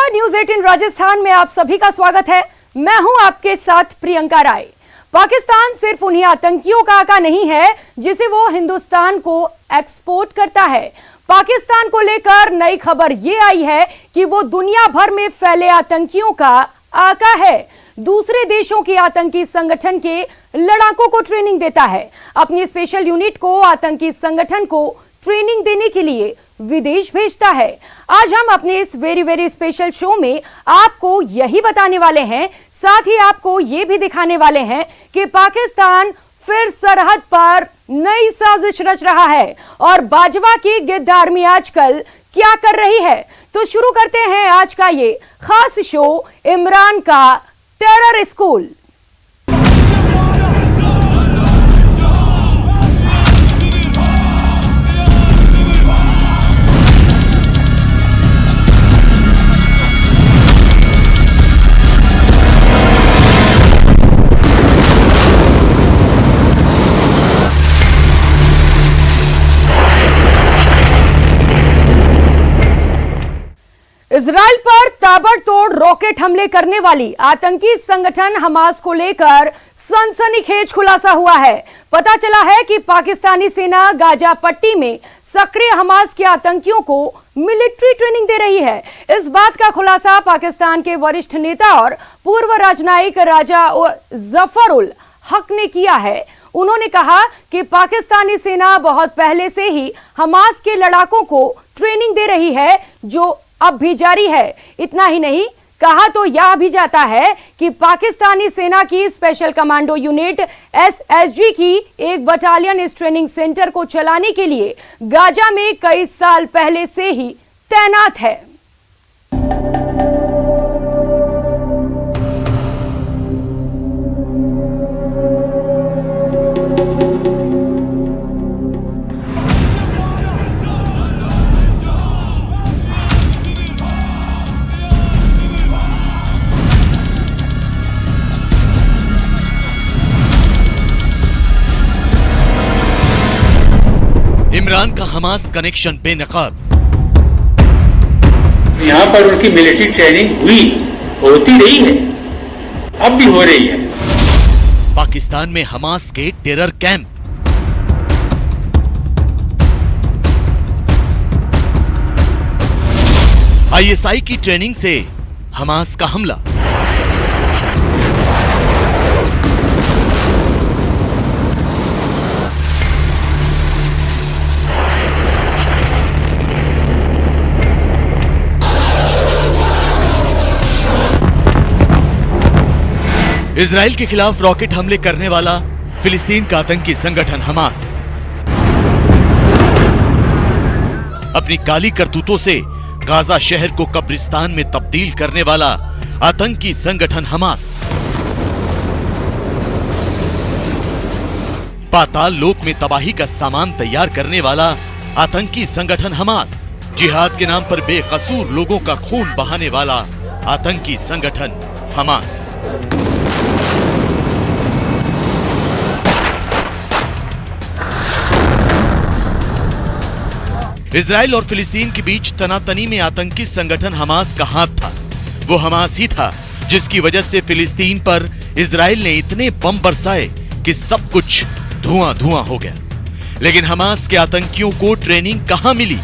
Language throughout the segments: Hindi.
नमस्कार, न्यूज 18 राजस्थान में आप सभी का स्वागत है। मैं हूं आपके साथ प्रियंका राय। पाकिस्तान सिर्फ उन्हीं आतंकियों का आका नहीं है जिसे वो हिंदुस्तान को एक्सपोर्ट करता है। पाकिस्तान को लेकर नई खबर ये आई है कि वो दुनिया भर में फैले आतंकियों का आका है। दूसरे देशों के आतंकी संगठन के लड़ाकों को ट्रेनिंग देता है। अपनी स्पेशल यूनिट को आतंकी संगठन को ट्रेनिंग देने के लिए विदेश भेजता है। आज हम अपने इस वेरी स्पेशल शो में आपको यही बताने वाले हैं, साथ ही आपको ये भी दिखाने वाले हैं कि पाकिस्तान फिर सरहद पर नई साजिश रच रहा है और बाजवा की गिद्ध आर्मी आजकल क्या कर रही है। तो शुरू करते हैं आज का ये खास शो, इमरान का टेरर स्कूल। इजराइल पर ताबड़तोड़ रॉकेट हमले करने वाली आतंकी संगठन हमास को लेकर सनसनीखेज खुलासा हुआ है। पता चला है कि पाकिस्तानी सेना गाजा पट्टी में सक्रिय हमास के आतंकियों को मिलिट्री ट्रेनिंग दे रही है। इस बात का खुलासा पाकिस्तान के वरिष्ठ नेता और पूर्व राजनयिक राजा जफर उल हक ने किया है। उन्होंने कहा कि पाकिस्तानी सेना बहुत पहले से ही हमास के लड़ाकों को ट्रेनिंग दे रही है, जो अब भी जारी है। इतना ही नहीं, कहा तो यह भी जाता है कि पाकिस्तानी सेना की स्पेशल कमांडो यूनिट एसएसजी की एक बटालियन इस ट्रेनिंग सेंटर को चलाने के लिए गाजा में कई साल पहले से ही तैनात है। इमरान का हमास कनेक्शन बेनकाब। यहाँ पर उनकी मिलिट्री ट्रेनिंग होती रही है, अब भी हो रही है। पाकिस्तान में हमास के टेरर कैंप। आईएसआई की ट्रेनिंग से हमास का हमला। इजराइल के खिलाफ रॉकेट हमले करने वाला फिलिस्तीन का आतंकी संगठन हमास। अपनी काली करतूतों से गाजा शहर को कब्रिस्तान में तब्दील करने वाला आतंकी संगठन हमास। पाताल लोक में तबाही का सामान तैयार करने वाला आतंकी संगठन हमास। जिहाद के नाम पर बेकसूर लोगों का खून बहाने वाला आतंकी संगठन हमास। इजराइल और फिलिस्तीन के बीच तनातनी में आतंकी संगठन हमास का हाथ था। वो हमास ही था जिसकी वजह से फिलिस्तीन पर इजराइल ने इतने बम बरसाए कि सब कुछ धुआं हो गया। लेकिन हमास के आतंकियों को ट्रेनिंग कहां मिली?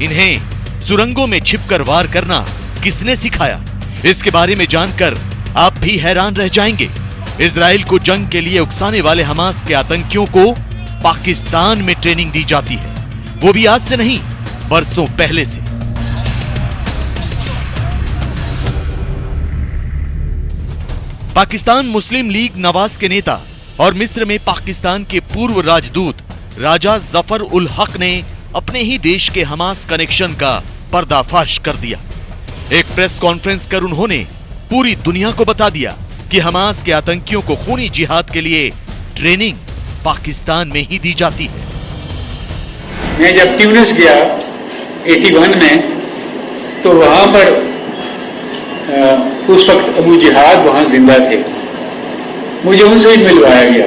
इन्हें सुरंगों में छिपकर वार करना किसने सिखाया? इसके बारे में जानकर आप भी हैरान रह जाएंगे। इजराइल को जंग के लिए उकसाने वाले हमास के आतंकियों को पाकिस्तान में ट्रेनिंग दी जाती है, वो भी आज से नहीं, बरसों पहले से। पाकिस्तान मुस्लिम लीग नवाज के नेता और मिस्र में पाकिस्तान के पूर्व राजदूत राजा जफर उल हक ने अपने ही देश के हमास कनेक्शन का पर्दाफाश कर दिया। एक प्रेस कॉन्फ्रेंस कर उन्होंने पूरी दुनिया को बता दिया कि हमास के आतंकियों को खूनी जिहाद के लिए ट्रेनिंग पाकिस्तान में ही दी जाती है। मैं जब ट्यूनिस गया 81 में, तो वहां पर उस वक्त अबू जिहाद वहां जिंदा थे। मुझे उनसे ही मिलवाया गया।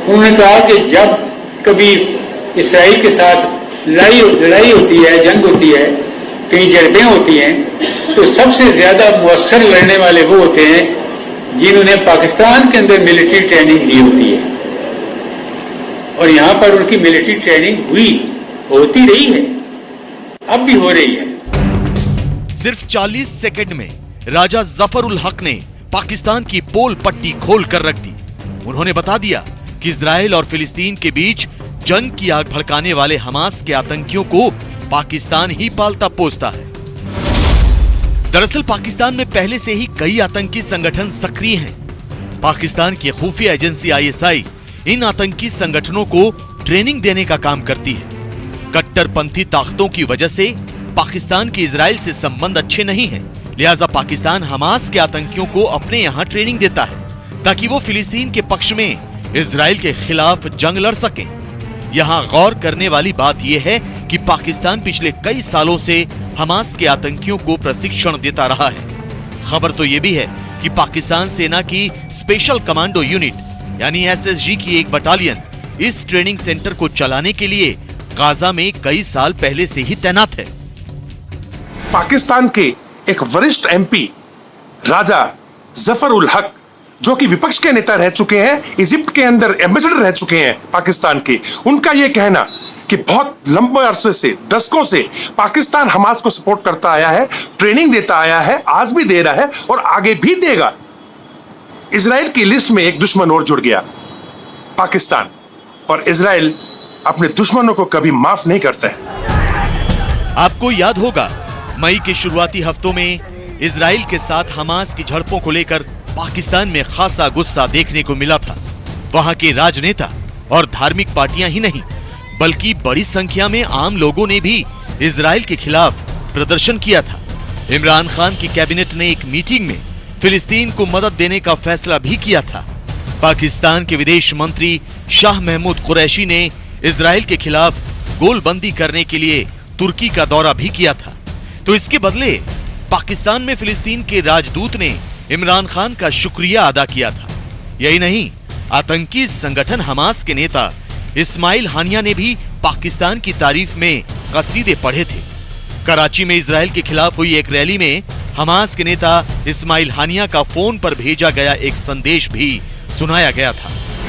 उन्होंने कहा कि जब कभी इसराइल के साथ लड़ाई होती है, जंग होती है, कहीं झड़पें होती हैं तो सबसे ज्यादा मुअस्सर लड़ने वाले वो होते हैं जिन्होंने पाकिस्तान के अंदर मिलिट्री ट्रेनिंग ली होती है और यहां पर उनकी मिलिट्री ट्रेनिंग होती रही है, अब भी हो रही है। सिर्फ 40 सेकंड में राजा जफर उल हक ने पाकिस्तान की पोल पट्टी खोल कर रख दी। उन्होंने बता दिया कि इजराइल और फिलिस्तीन के बीच जंग की आग भड़काने वाले हमास के आतंकियों को पाकिस्तान ही पालता पोसता है। दरअसल पाकिस्तान में पहले से ही कई आतंकी संगठन सक्रिय हैं। पाकिस्तान की खुफिया एजेंसी आईएसआई इन आतंकी संगठनों को ट्रेनिंग देने का काम करती है। कट्टरपंथी ताकतों की वजह से पाकिस्तान के इजराइल से संबंध अच्छे नहीं हैं, लिहाजा पाकिस्तान हमास के आतंकियों को अपने यहाँ ट्रेनिंग देता है ताकि वो फिलिस्तीन के पक्ष में इजराइल के खिलाफ जंग लड़ सकें। यहाँ गौर करने वाली बात यह है कि पाकिस्तान पिछले कई सालों से हमास के आतंकियों को प्रशिक्षण देता रहा है। खबर तो यह भी है कि पाकिस्तान सेना की स्पेशल कमांडो यूनिट यानी एसएसजी की एक बटालियन इस ट्रेनिंग सेंटर को चलाने के लिए गाजा में कई साल पहले से ही तैनात है। पाकिस्तान के एक वरिष्ठ एमपी राजा जफर उल हक, जो कि विपक्ष के नेता रह चुके हैं, इजिप्ट के अंदर एम्बेसडर रह चुके हैं पाकिस्तान के, उनका यह कहना कि बहुत लंबे अरसे से, दशकों से पाकिस्तान हमास को सपोर्ट करता आया है, ट्रेनिंग देता आया है, आज भी दे रहा है और आगे भी देगा। इजराइल की लिस्ट में एक दुश्मन और जुड़ गया, पाकिस्तान, और इजराइल अपने दुश्मनों को कभी माफ नहीं करता है। आपको याद होगा मई के शुरुआती हफ्तों में इजराइल के साथ हमास की झड़पों को लेकर पाकिस्तान में खासा गुस्सा देखने को मिला था। वहां के राजनेता और धार्मिक पार्टियां ही नहीं बल्कि बड़ी संख्या में आम लोगों ने भी इजराइल के खिलाफ प्रदर्शन किया था। इमरान खान की कैबिनेट ने एक मीटिंग में फिलिस्तीन को मदद देने का फैसला भी किया था। पाकिस्तान के विदेश मंत्री शाह महमूद कुरैशी ने इजराइल के खिलाफ गोलबंदी करने के लिए तुर्की का दौरा भी किया था। तो इसके बदले पाकिस्तान में फिलिस्तीन के राजदूत ने इमरान खान का शुक्रिया अदा किया था। यही नहीं, आतंकी संगठन हमास के नेता इस्माइल हानिया ने भी पाकिस्तान की तारीफ में कसीदे पढ़े थे। कराची में इजराइल के खिलाफ हुई एक रैली में हमास के नेता इस्माइल हानिया का फोन पर भेजा गया एक संदेश भी सुनाया गया था।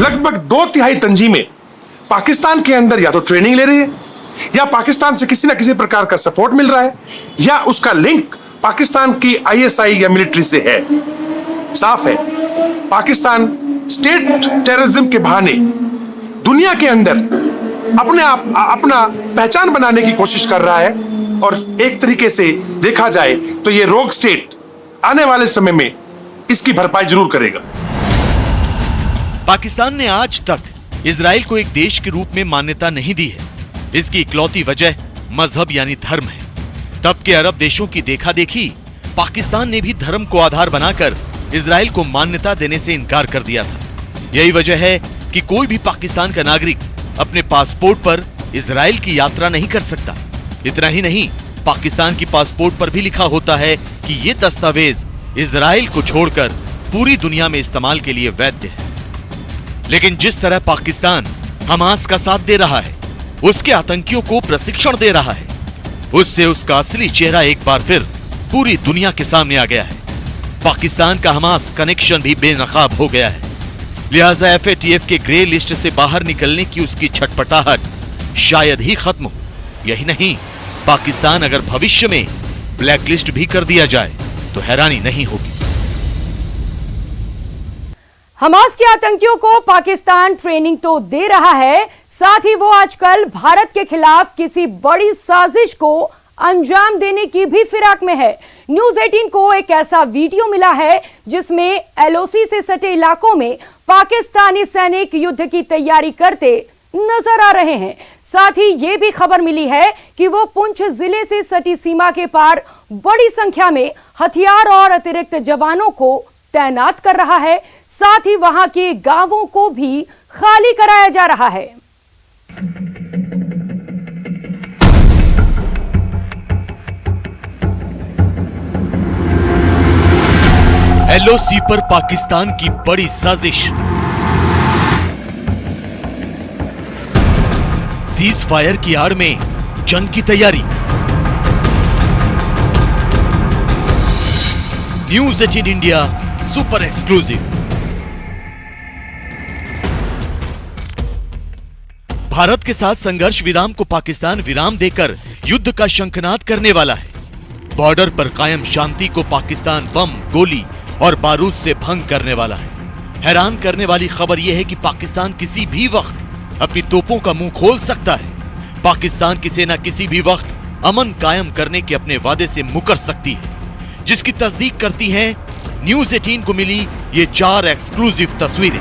लगभग 2/3 तंजीमें पाकिस्तान के अंदर या तो ट्रेनिंग ले रही है या पाकिस्तान से किसी ना किसी प्रकार का सपोर्ट मिल रहा है या उसका लिंक पाकिस्तान की आईएसआई या मिलिट्री से है। साफ है, पाकिस्तान स्टेट टेररिज्म के बहाने दुनिया के अंदर अपना पहचान बनाने की कोशिश कर रहा है और एक तरीके से देखा जाए तो ये रोग स्टेट आने वाले समय में इसकी भरपाई जरूर करेगा। पाकिस्तान ने आज तक इजराइल को एक देश के रूप में मान्यता नहीं दी है। इसकी इकलौती वजह मजहब यानी धर्म है। तब के अरब देशों की देखा देखी पाकिस्तान ने भी धर्म को आधार बनाकर इजराइल को मान्यता देने से इनकार कर दिया था। यही वजह है कि कोई भी पाकिस्तान का नागरिक अपने पासपोर्ट पर इजराइल की यात्रा नहीं कर सकता। इतना ही नहीं, पाकिस्तान की पासपोर्ट पर भी लिखा होता है कि ये दस्तावेज इजराइल को छोड़कर पूरी दुनिया में इस्तेमाल के लिए वैध है। लेकिन जिस तरह पाकिस्तान हमास का साथ दे रहा है, उसके आतंकियों को प्रशिक्षण दे रहा है, उससे उसका असली चेहरा एक बार फिर पूरी दुनिया के सामने आ गया है। पाकिस्तान का हमास कनेक्शन भी बेनकाब हो गया है। लिहाजा एफएटीएफ के ग्रे लिस्ट से बाहर निकलने की उसकी छटपटाहट शायद ही खत्म हो। यही नहीं, पाकिस्तान अगर भविष्य में ब्लैक लिस्ट भी कर दिया जाए तो हैरानी नहीं होगी। हमास के आतंकियों को पाकिस्तान ट्रेनिंग तो दे रहा है, साथ ही वो आजकल भारत के खिलाफ किसी बड़ी साजिश को अंजाम देने की भी फिराक में है। न्यूज 18 को एक ऐसा वीडियो मिला है जिसमें एलओसी से सटे इलाकों में पाकिस्तानी सैनिक युद्ध की तैयारी करते नजर आ रहे हैं। साथ ही ये भी खबर मिली है कि वो पुंछ जिले से सटी सीमा के पार बड़ी संख्या में हथियार और अतिरिक्त जवानों को तैनात कर रहा है। साथ ही वहां के गांवों को भी खाली कराया जा रहा है। एलओसी पर पाकिस्तान की बड़ी साजिश। सीज फायर की आड़ में जंग की तैयारी। News 18 India super exclusive. Bharat के साथ संघर्ष विराम को पाकिस्तान विराम देकर युद्ध का शंखनाद करने वाला है। बॉर्डर पर कायम शांति को पाकिस्तान बम, गोली और बारूद से भंग करने वाला है। हैरान करने वाली खबर यह है कि पाकिस्तान किसी भी वक्त अपनी तोपों का मुंह खोल सकता है। पाकिस्तान की सेना किसी भी वक्त अमन कायम करने के अपने वादे से मुकर सकती है, जिसकी तस्दीक करती हैं न्यूज 18 को मिली ये 4 एक्सक्लूसिव तस्वीरें।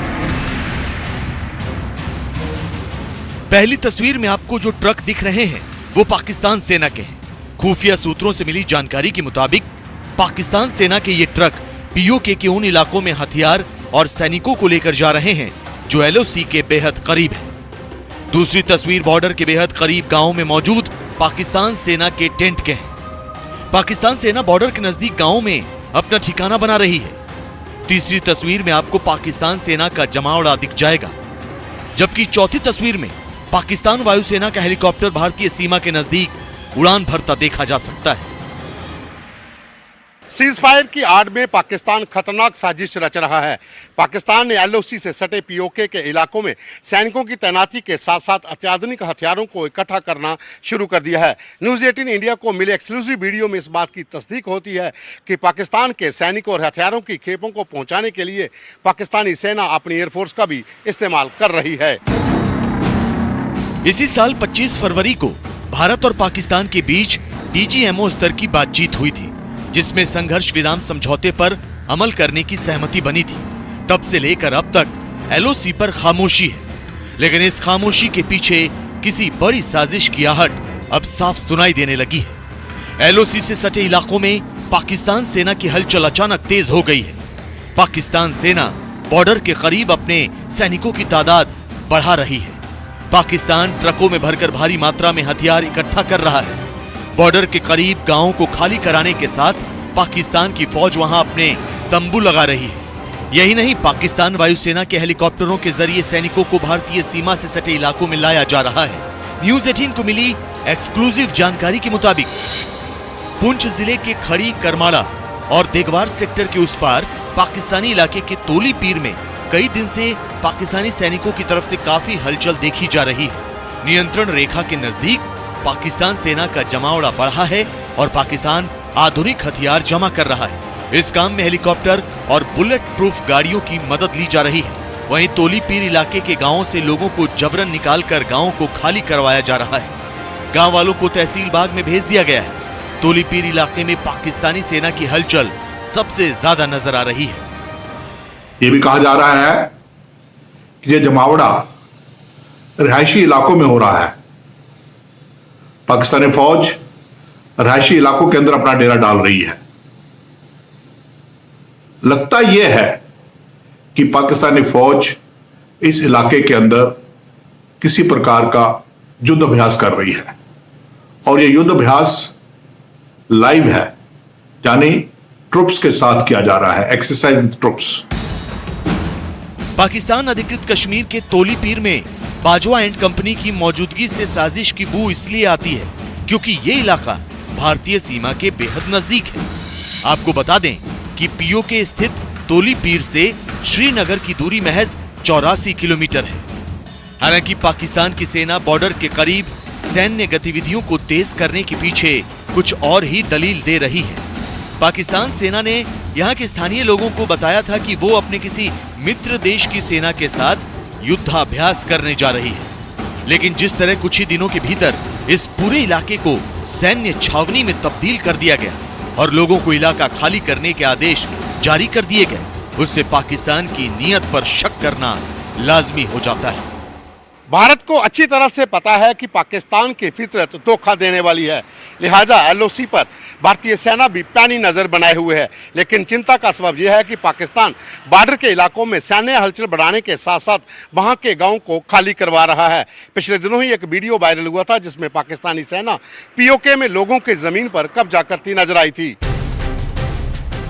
पहली तस्वीर में आपको जो ट्रक दिख रहे हैं वो पाकिस्तान सेना के हैं। खुफिया सूत्रों से मिली जानकारी के मुताबिक पाकिस्तान सेना के ये ट्रक पीओके के उन इलाकों में हथियार और सैनिकों को लेकर जा रहे हैं जो एलओसी के बेहद करीब है। दूसरी तस्वीर बॉर्डर के बेहद करीब गांव में मौजूद पाकिस्तान सेना के टेंट के हैं। पाकिस्तान सेना बॉर्डर के नजदीक गांव में अपना ठिकाना बना रही है। तीसरी तस्वीर में आपको पाकिस्तान सेना का जमावड़ा दिख जाएगा, जबकि चौथी तस्वीर में पाकिस्तान वायुसेना का हेलीकॉप्टर भारतीय सीमा के नजदीक उड़ान भरता देखा जा सकता है। सीज फायर की आड़ में पाकिस्तान खतरनाक साजिश रच रहा है। पाकिस्तान ने एलओसी से सटे पीओके के इलाकों में सैनिकों की तैनाती के साथ साथ अत्याधुनिक हथियारों को इकट्ठा करना शुरू कर दिया है। न्यूज 18 इंडिया को मिले एक्सक्लूसिव वीडियो में इस बात की तस्दीक होती है कि पाकिस्तान के सैनिकों और हथियारों की खेपों को पहुंचाने के लिए पाकिस्तानी सेना अपनी एयरफोर्स का भी इस्तेमाल कर रही है। इसी साल 25 फरवरी को भारत और पाकिस्तान के बीच डीजीएमओ स्तर की बातचीत हुई थी, जिसमें संघर्ष विराम समझौते पर अमल करने की सहमति बनी थी। तब से लेकर अब तक एलओसी पर खामोशी है, लेकिन इस खामोशी के पीछे किसी बड़ी साजिश की आहट अब साफ सुनाई देने लगी है। एलओसी से सटे इलाकों में पाकिस्तान सेना की हलचल अचानक तेज हो गई है। पाकिस्तान सेना बॉर्डर के करीब अपने सैनिकों की तादाद बढ़ा रही है। पाकिस्तान ट्रकों में भरकर भारी मात्रा में हथियार इकट्ठा कर रहा है। बॉर्डर के करीब गांवों को खाली कराने के साथ पाकिस्तान की फौज वहां अपने तंबू लगा रही है। यही नहीं, पाकिस्तान वायुसेना के हेलीकॉप्टरों के जरिए सैनिकों को भारतीय सीमा से सटे इलाकों में लाया जा रहा है। न्यूज 18 को मिली एक्सक्लूसिव जानकारी के मुताबिक पुंछ जिले के खड़ी, करमाड़ा और देगवार सेक्टर के उस पार पाकिस्तानी इलाके के तोली पीर में कई दिन से पाकिस्तानी सैनिकों की तरफ से काफी हलचल देखी जा रही है। नियंत्रण रेखा के नजदीक पाकिस्तान सेना का जमावड़ा बढ़ा है और पाकिस्तान आधुनिक हथियार जमा कर रहा है। इस काम में हेलीकॉप्टर और बुलेट प्रूफ गाड़ियों की मदद ली जा रही है। वहीं तोली पीर इलाके के गांवों से लोगों को जबरन निकालकर गांवों को खाली करवाया जा रहा है। गांव वालों को तहसील बाग में भेज दिया गया है। तोली पीर इलाके में पाकिस्तानी सेना की हलचल सबसे ज्यादा नजर आ रही है। ये भी कहा जा रहा है कि ये जमावड़ा रिहायशी इलाकों में हो रहा है। पाकिस्तानी फौज रिहायशी इलाकों के अंदर अपना डेरा डाल रही है। लगता यह है कि पाकिस्तानी फौज इस इलाके के अंदर किसी प्रकार का युद्ध अभ्यास कर रही है और यह युद्ध अभ्यास लाइव है, यानी ट्रुप्स के साथ किया जा रहा है, एक्सरसाइज विद ट्रुप्स। पाकिस्तान अधिकृत कश्मीर के तोली पीर में बाजवा एंड कंपनी की मौजूदगी से साजिश की बू इसलिए आती है क्योंकि ये इलाका भारतीय सीमा के बेहद नजदीक है। आपको बता दें कि पीओके स्थित तोली पीर से श्रीनगर की दूरी महज 84 किलोमीटर है। हालांकि पाकिस्तान की सेना बॉर्डर के करीब सैन्य गतिविधियों को तेज करने के पीछे कुछ और ही दलील दे रही है। पाकिस्तान सेना ने यहाँ के स्थानीय लोगों को बताया था कि वो अपने किसी मित्र देश की सेना के साथ युद्धाभ्यास करने जा रही है, लेकिन जिस तरह कुछ ही दिनों के भीतर इस पूरे इलाके को सैन्य छावनी में तब्दील कर दिया गया और लोगों को इलाका खाली करने के आदेश जारी कर दिए गए, उससे पाकिस्तान की नीयत पर शक करना लाजमी हो जाता है। भारत को अच्छी तरह से पता है कि पाकिस्तान की फितरत धोखा देने वाली है, लिहाजा एलओसी पर भारतीय सेना भी पैनी नजर बनाए हुए है। लेकिन चिंता का सबब यह है कि पाकिस्तान बॉर्डर के इलाकों में सैन्य हलचल बढ़ाने के साथ साथ वहां के गांवों को खाली करवा रहा है। पिछले दिनों ही एक वीडियो वायरल हुआ था जिसमें पाकिस्तानी सेना पीओके में लोगों की जमीन पर कब्जा करती नजर आई थी।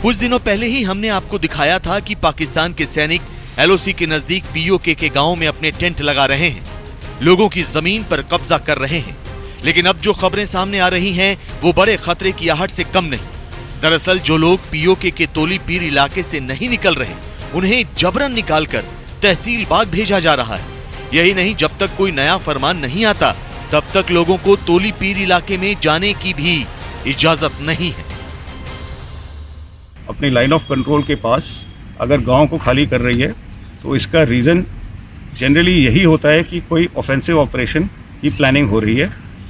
कुछ दिनों पहले ही हमने आपको दिखाया था कि पाकिस्तान के सैनिक एलओसी के नजदीक पीओके के गांव में अपने टेंट लगा रहे हैं, लोगों की जमीन पर कब्जा कर रहे हैं। लेकिन अब जो खबरें सामने आ रही हैं वो बड़े खतरे की आहट से कम नहीं। दरअसल जो लोग पीओके के तोली पीर इलाके से नहीं निकल रहे, उन्हें जबरन निकालकर तहसील बाग भेजा जा रहा है। यही नहीं, जब तक कोई नया फरमान नहीं आता तब तक लोगों को तोली पीर इलाके में जाने की भी इजाजत नहीं है। अपनी लाइन ऑफ कंट्रोल के पास अगर गांव को खाली कर रही है तो इसका रीज़न जनरली यही होता है कि कोई ऑफेंसिव ऑपरेशन की प्लानिंग हो रही है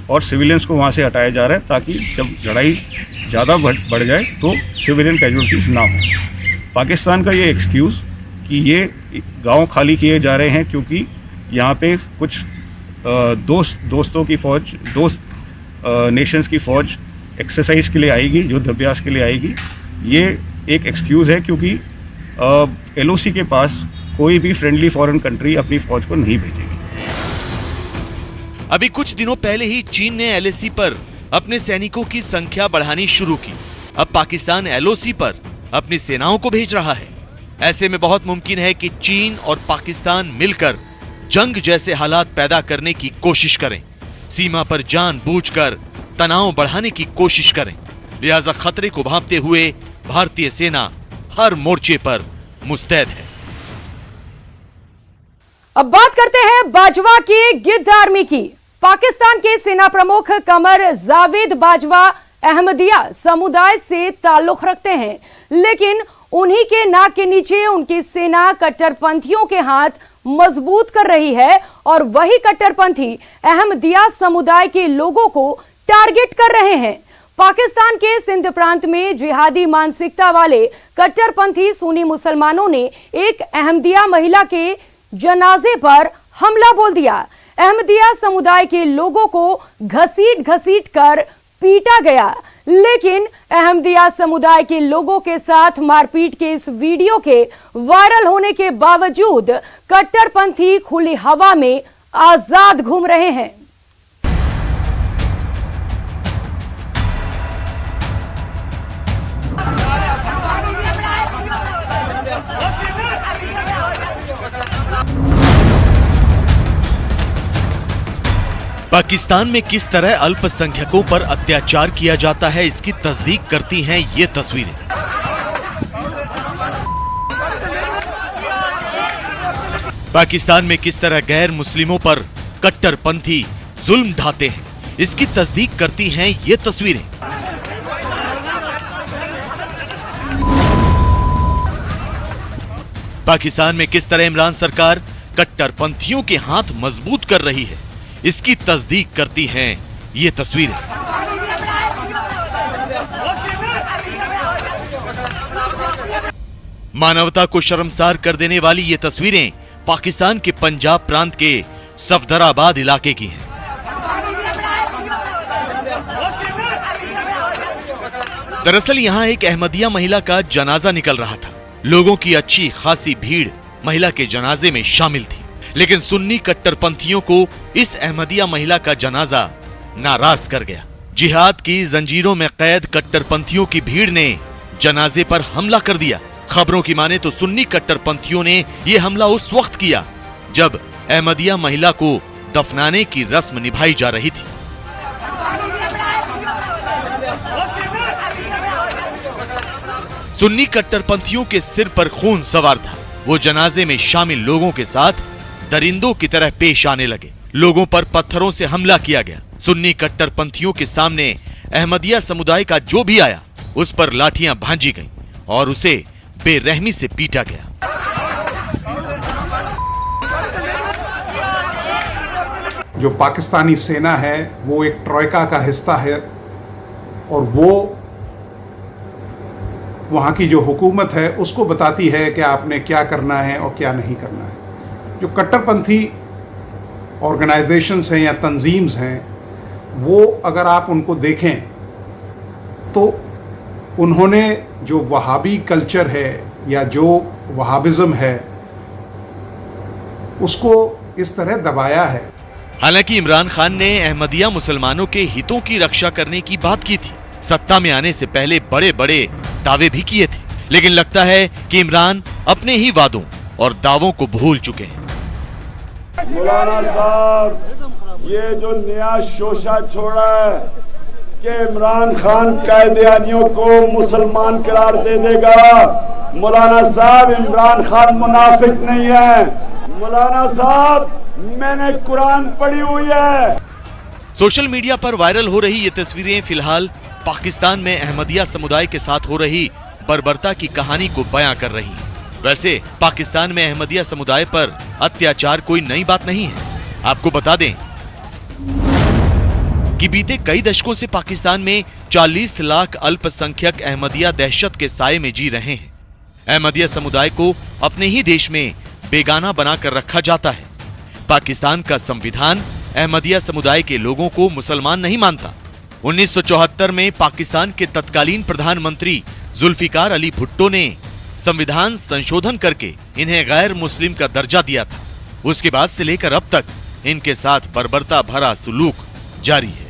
और सिविलियंस को वहां से हटाया जा रहा है, ताकि जब लड़ाई ज़्यादा बढ़ जाए तो सिविलियन कैजुअल्टीज ना हो। पाकिस्तान का ये एक्सक्यूज़ कि ये गांव खाली किए जा रहे हैं क्योंकि यहाँ पे कुछ दोस्तों की फ़ौज, नेशंस की फ़ौज एक्सरसाइज के लिए आएगी, युद्ध अभ्यास के लिए आएगी, ये एक एक्सक्यूज़ है क्योंकि एलओसी के पास कोई भी फ्रेंडली फॉरेन कंट्री अपनी फौज को नहीं भेजेगी। अभी कुछ दिनों पहले ही चीन ने एलओसी पर अपने सैनिकों की संख्या बढ़ानी शुरू की। अब पाकिस्तान एलओसी पर अपनी सेनाओं को भेज रहा है। ऐसे में बहुत मुमकिन है कि चीन और पाकिस्तान मिलकर जंग जैसे हालात पैदा करने की कोशिश करें, सीमा पर जानबूझकर तनाव बढ़ाने की कोशिश करें। लिहाजा खतरे को भांपते हुए भारतीय सेना हर मोर्चे पर मुस्तैद है। अब बात करते हैं बाजवा की गिद्ध आर्मी की। पाकिस्तान के सेना प्रमुख कमर जावेद बाजवा अहमदिया समुदाय से ताल्लुक रखते हैं, लेकिन उन्हीं के नाक के नीचे उनकी सेना कट्टरपंथियों के हाथ मजबूत कर रही है और वही कट्टरपंथी अहमदिया समुदाय के लोगों को टारगेट कर रहे हैं। पाकिस्तान के सिंध प्रांत में जिहादी मानसिकता वाले कट्टरपंथी सुन्नी मुसलमानों ने एक अहमदिया महिला के जनाजे पर हमला बोल दिया। अहमदिया समुदाय के लोगों को घसीट कर पीटा गया, लेकिन अहमदिया समुदाय के लोगों के साथ मारपीट के इस वीडियो के वायरल होने के बावजूद कट्टरपंथी खुली हवा में आजाद घूम रहे हैं। पाकिस्तान में किस तरह अल्पसंख्यकों पर अत्याचार किया जाता है, इसकी तस्दीक करती हैं ये तस्वीरें। पाकिस्तान में किस तरह गैर मुस्लिमों पर कट्टरपंथी जुल्म ढाते हैं, इसकी तस्दीक करती हैं ये तस्वीरें। पाकिस्तान में किस तरह इमरान सरकार कट्टरपंथियों के हाथ मजबूत कर रही है, इसकी तस्दीक करती हैं ये तस्वीरें। मानवता को शर्मसार कर देने वाली ये तस्वीरें पाकिस्तान के पंजाब प्रांत के सफदराबाद इलाके की हैं। दरअसल यहां एक अहमदिया महिला का जनाजा निकल रहा था। लोगों की अच्छी खासी भीड़ महिला के जनाजे में शामिल थी, लेकिन सुन्नी कट्टरपंथियों को इस अहमदिया महिला का जनाजा नाराज कर गया। जिहाद की जंजीरों में कैद कट्टरपंथियों की भीड़ ने जनाजे पर हमला कर दिया। खबरों की माने तो सुन्नी कट्टरपंथियों ने यह हमला उस वक्त किया जब अहमदिया महिला को दफनाने की रस्म निभाई जा रही थी। सुन्नी कट्टरपंथियों के सिर पर खून सवार था। वो जनाजे में शामिल लोगों के साथ दरिंदों की तरह पेश आने लगे। लोगों पर पत्थरों से हमला किया गया। सुन्नी कट्टरपंथियों के सामने अहमदिया समुदाय का जो भी आया उस पर लाठियां भांजी गईं और उसे बेरहमी से पीटा गया। जो पाकिस्तानी सेना है वो एक ट्रोइका का हिस्सा है और वो वहाँ की जो हुकूमत है उसको बताती है कि आपने क्या करना है और क्या नहीं करना है। जो कट्टरपंथी ऑर्गेनाइजेशंस हैं या तंजीम्स हैं, वो अगर आप उनको देखें तो उन्होंने जो वहाबी कल्चर है या जो वहाबिज़म है उसको इस तरह दबाया है। हालांकि इमरान खान ने अहमदिया मुसलमानों के हितों की रक्षा करने की बात की थी। सत्ता में आने से पहले बड़े बड़े दावे भी किए थे, लेकिन लगता है कि इमरान अपने ही वादों और दावों को भूल चुके हैं। मौलाना साहब ये जो नया शोशा छोड़ा है कि इमरान खान कायदियानियों को मुसलमान करार दे देगा, मौलाना साहब इमरान खान मुनाफिक नहीं है। मौलाना साहब मैंने कुरान पढ़ी हुई है। सोशल मीडिया पर वायरल हो रही ये तस्वीरें फिलहाल पाकिस्तान में अहमदिया समुदाय के साथ हो रही बर्बरता की कहानी को बयां कर रही है। वैसे पाकिस्तान में अहमदिया समुदाय पर अत्याचार कोई नई बात नहीं है। आपको बता दें कि बीते कई दशकों से पाकिस्तान में 40 लाख अल्पसंख्यक अहमदिया दहशत के साए में जी रहे हैं। अहमदिया समुदाय को अपने ही देश में बेगाना बनाकर रखा जाता है। पाकिस्तान का संविधान अहमदिया समुदाय के लोगों को मुसलमान नहीं मानता। 1974 में पाकिस्तान के तत्कालीन प्रधानमंत्री जुल्फिकार अली भुट्टो ने संविधान संशोधन करके इन्हें गैर मुस्लिम का दर्जा दिया था। उसके बाद से लेकर अब तक इनके साथ बर्बरता भरा सुलूक जारी है।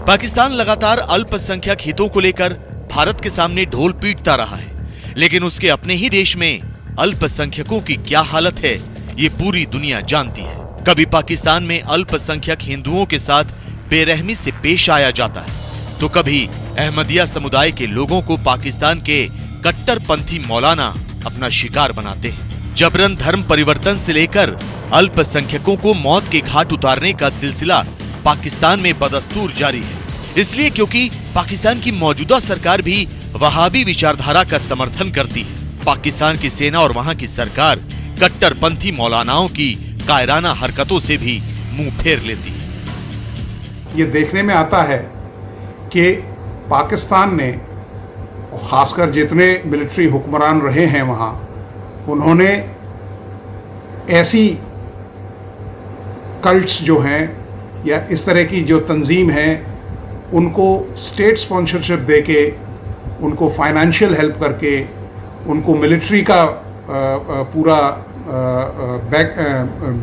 पाकिस्तान लगातार अल्पसंख्यक हितों को लेकर भारत के सामने ढोल पीटता रहा है, लेकिन उसके अपने ही देश में अल्पसंख्यकों की क्या हालत है ये पूरी दुनिया जानती है। कभी पाकिस्तान में अल्पसंख्यक हिंदुओं के साथ बेरहमी से पेश आया जाता है, तो कभी अहमदिया समुदाय के लोगों को पाकिस्तान के कट्टरपंथी मौलाना अपना शिकार बनाते हैं। जबरन धर्म परिवर्तन से लेकर अल्पसंख्यकों को मौत के घाट उतारने का सिलसिला पाकिस्तान में बदस्तूर जारी है। इसलिए क्योंकि पाकिस्तान की मौजूदा सरकार भी वहाबी विचारधारा का समर्थन करती है। पाकिस्तान की सेना और वहां की सरकार कट्टरपंथी मौलानाओं की कायराना हरकतों से भी मुंह फेर लेती है। ये देखने में आता है कि पाकिस्तान ने, खासकर जितने मिलिट्री हुक्मरान रहे हैं वहाँ, उन्होंने ऐसी कल्ट्स जो हैं या इस तरह की जो तंजीम है उनको स्टेट स्पॉन्सरशिप देके, उनको फाइनेंशियल हेल्प करके, उनको मिलिट्री का पूरा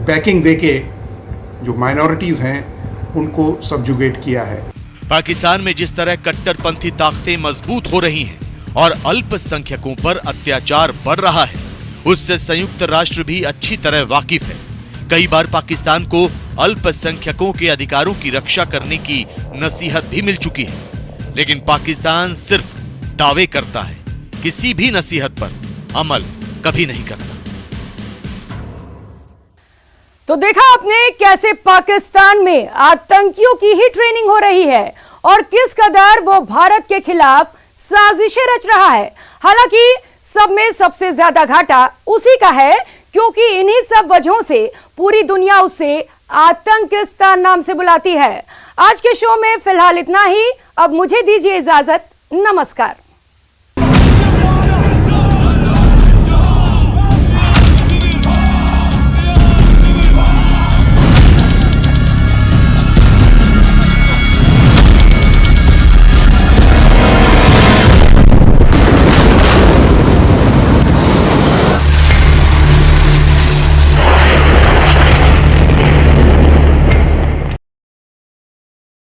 बैकिंग देके जो माइनॉरिटीज़ हैं उनको सबजुगेट किया है। पाकिस्तान में जिस तरह कट्टरपंथी ताकतें मजबूत हो रही हैं और अल्पसंख्यकों पर अत्याचार बढ़ रहा है, उससे संयुक्त राष्ट्र भी अच्छी तरह वाकिफ है। कई बार पाकिस्तान को अल्पसंख्यकों के अधिकारों की रक्षा करने की नसीहत भी मिल चुकी है, लेकिन पाकिस्तान सिर्फ दावे करता है, किसी भी नसीहत पर अमल कभी नहीं करता। तो देखा आपने कैसे पाकिस्तान में आतंकियों की ही ट्रेनिंग हो रही है और किस कदर वो भारत के खिलाफ साजिशें रच रहा है। हालांकि सब में सबसे ज्यादा घाटा उसी का है, क्योंकि इन्हीं सब वजहों से पूरी दुनिया उसे आतंकिस्तान नाम से बुलाती है। आज के शो में फिलहाल इतना ही। अब मुझे दीजिए इजाजत। नमस्कार।